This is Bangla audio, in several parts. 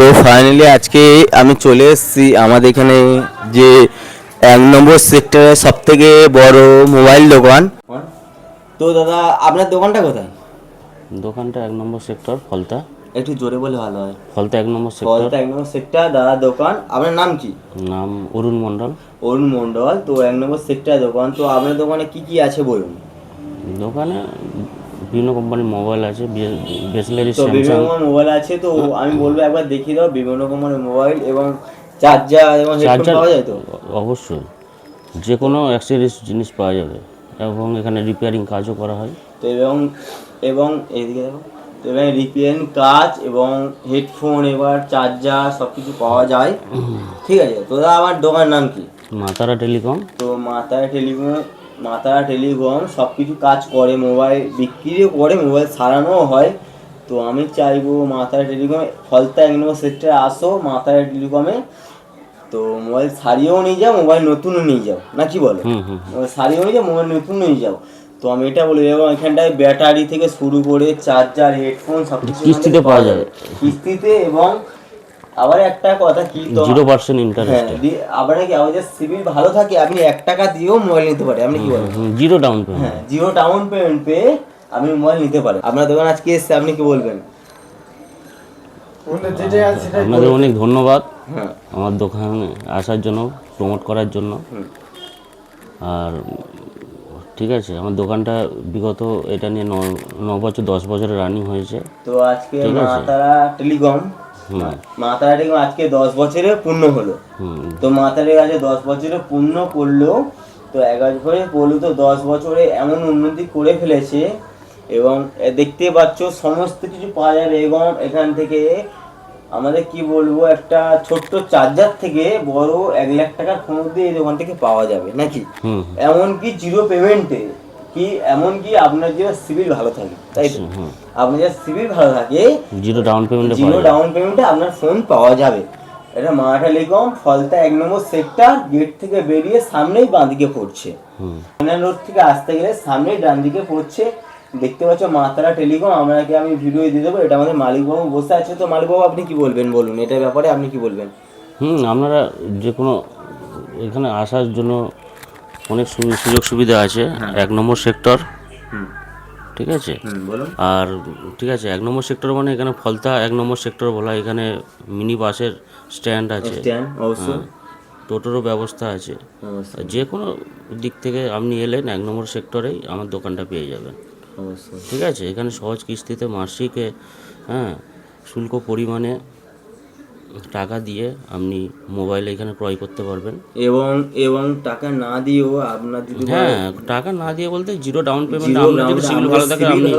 তো ফাইনালি আজকে আমি চলে এসেছি আমাদের এখানে যে 1 নম্বর সেক্টরের সব থেকে বড় মোবাইল দোকান। তো দাদা আপনার দোকানটা কোথায়? দোকানটা 1 নম্বর সেক্টর ফলতা। একটু জোরে বলে ভালো হয়। ফলতা 1 নম্বর সেক্টর। ফলতা 1 নম্বর সেক্টর দাদা দোকান। আপনার নাম কি? নাম অরুণ মণ্ডল। অরুণ মণ্ডল। তো 1 নম্বর সেক্টর দোকান। তো আপনার দোকানে কি কি আছে বলুন? দোকানে বিভিন্ন কোম্পানির মোবাইল আছে, বেসলারি তো বিভিন্ন স্যামসাং। রকমের মোবাইল আছে, তো আমি বলবো একবার দেখিয়ে দাও বিভিন্ন রকমের মোবাইল এবং চার্জার এবং হেডফোন চার্জার পাওয়া যায় তো? অবশ্যই যে কোনো অ্যাক্সেসরিজ জিনিস পাওয়া যাবে এবং এখানে রিপেয়ারিং কাজও করা হয়। তো এবং এবং এইদিকে দেখো, তো এবং রিপেয়ারিং কাজ এবং হেডফোন এবার চার্জার সব কিছু পাওয়া যায়। ঠিক আছে, তো দাদা আমার দোকানের নাম কি? মাতারা টেলিকম। তো মাতারা টেলিকম সব কিছু কাজ করে, মোবাইল বিক্রিও করে, মোবাইল সারানোও হয়। তো আমি চাইবো মাতারা টেলিকমে ফলতা 1 নম্বর সেক্টরে আসো মাতারা টেলিকমে। তো মোবাইল সারিয়েও নিয়ে যাও, মোবাইল নতুনও নিয়ে যাও, না কি বলো? মোবাইল সারিয়েও নিয়ে যাও, মোবাইল নতুন নিয়ে যাও। তো আমি এটা বলি, এবং এখানটায় ব্যাটারি থেকে শুরু করে চার্জার হেডফোন সব কিছু কিস্তিতে পাওয়া যাবে। কিস্তিতে। এবং আবার একটা কথা কি, তো 0% হ্যাঁ ইন্টারেস্টে। আবার নাকি আমাদের সিভিল ভালো থাকে, আপনি 1 টাকা দিয়েও মোবাইল নিতে পারেন, আপনি কি বলেন? 0 ডাউন হ্যাঁ, পেমেন্ট। 0 ডাউন পেমেন্ট পেয়ে আপনি মোবাইল নিতে পারেন। আপনার দোকান আজকে এসছে, আপনি কি বলবেন? আপনাদের অনেক ধন্যবাদ হ্যাঁ। আমার দোকানে আসার জন্য, প্রমোট করার জন্য। আর ঠিক আছে, আমার দোকানটা বিগত এটা নিয়ে 9 বছর 10 বছরের রানিং হয়েছে। তো আজকে মাতারা টেলিকম আজকে 10 বছরে পূর্ণ হলো। তো মাতারের কাছে 10 বছরে পূর্ণ করলো, তো 11 বছরে পড়লো, তো 10 বছরে এমন উন্নতি করে ফেলেছে। এবং দেখতে পাচ্ছ সমস্ত কিছু পাওয়া যাবে। এবং এখান থেকে আমাদের কি বলবো, একটা ছোট্ট চার্জার থেকে বড় 1 লাখ টাকার ফোন অব্দি এই দোকান থেকে পাওয়া যাবে নাকি? এমনকি 0 পেমেন্টে, কি এমনকি আপনার যে সিভিল ভালো থাকে, তাই তো? আপনার যে সিভিল ভালো থাকে 0 ডাউন পেমেন্টে 0 ডাউন পেমেন্টে আপনার ফোন পাওয়া যাবে। এটা মারাঠা টেলিকম ফলতা 1 নম্বর সেক্টর, গেট থেকে বেরিয়ে সামনেই বাঁ দিকে পড়ছে। রোড থেকে আসতে গেলে সামনেই ডান দিকে পড়ছে, দেখতে পাচ্ছ মাতারা টেলিকম। আমি ভিডিও দিয়ে দেবো। এটা আমাদের মালিকবাবু বসে আছে। তো মালিকবাবু আপনি কি বলবেন বলুন, এটার ব্যাপারে আপনি কি বলবেন? আপনারা যে কোনো এখানে আসার জন্য অনেক সুযোগ সুবিধা আছে। 1 নম্বর সেক্টর, ঠিক আছে? বলুন। আর ঠিক আছে, 1 নম্বর সেক্টর মানে এখানে ফলতা 1 নম্বর সেক্টর বলা হয়। এখানে মিনি বাসের স্ট্যান্ড আছে, অবশ্যই টোটোরও ব্যবস্থা আছে। যে কোনো দিক থেকে আপনি এলেন 1 নম্বর সেক্টরেই আমার দোকানটা পেয়ে যাবেন। ঠিক আছে, এখানে সহজ কিস্তিতে মাসিকে শুল্ক পরিমাণে টাকা দিয়ে আপনি মোবাইল এখানে ক্রয় করতে পারবেন। এবং টাকা না দিয়েও আপনার যদি টাকা না দিয়ে বলতে 0 ডাউন পেমেন্ট, আপনার যদি সিভিল ভালো থাকে আপনি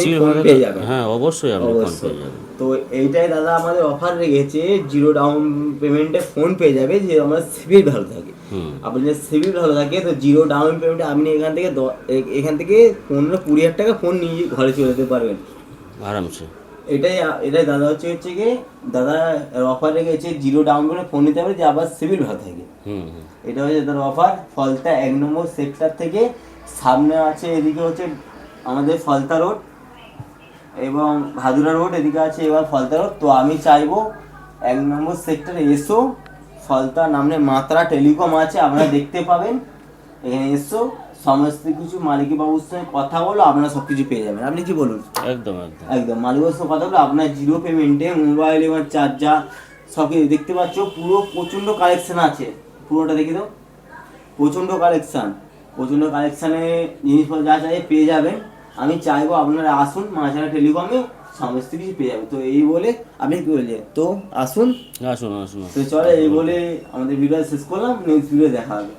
সিভিল ভালো পেয়ে যাবেন। অবশ্যই আপনি ফোন পেয়ে যাবেন। তো এইটাই দাদা আমাদের অফার রেখেছে, 0 ডাউন পেমেন্টে ফোন পেয়ে যাবে যে আমার সিভিল ভালো থাকে। আপনি যে সিভিল ভালো থাকে, তো 0 ডাউন পেমেন্টে আপনি এখান থেকে 15-20 হাজার টাকা ফোন নিয়ে ঘরে চলে যেতে পারবেন আরামসে। এটাই দাদা হচ্ছে কি, দাদা অফার রেখেছে 0 ডাউন পেমেন্টে ফোন নিতে পারে যে আবার সিভিল ভালো থাকে। এটা হচ্ছে তার অফার। ফলতা 1 নম্বর সেক্টর থেকে সামনে আছে, এদিকে হচ্ছে আমাদের ফলতা রোড এবং ভাদুরা রোড, এদিকে আছে এবার ফলতা রোড। তো আমি চাইবো 1 নম্বর সেক্টরে এসো, ফলতা নামে মাতারা টেলিকম আছে, আপনারা দেখতে পাবেন। এখানে এসো, সমস্ত কিছু মালিক বাবুর সঙ্গে কথা বলো, আপনারা সব কিছু পেয়ে যাবেন। আপনি কি বলুন? একদম একদম মালিক বাবুর সঙ্গে কথা বলো, আপনার 0 পেমেন্টে মোবাইল এবং চার্জার সব কিছু দেখতে পাচ্ছ। পুরো প্রচণ্ড কালেকশান আছে, পুরোটা দেখে দাও। প্রচণ্ড কালেকশানে জিনিসপত্র যা চাই পেয়ে যাবেন। আমি চাইবো আপনারা আসুন মাতারা টেলিকমে, সমস্ত কিছু পেয়ে যাবে। তো এই বলে আপনি কি বললেন, তো আসুন। আসুন। তো চলে এই বলে আমাদের ভিডিও শেষ করলাম, নেক্সট ভিডিও দেখা হবে।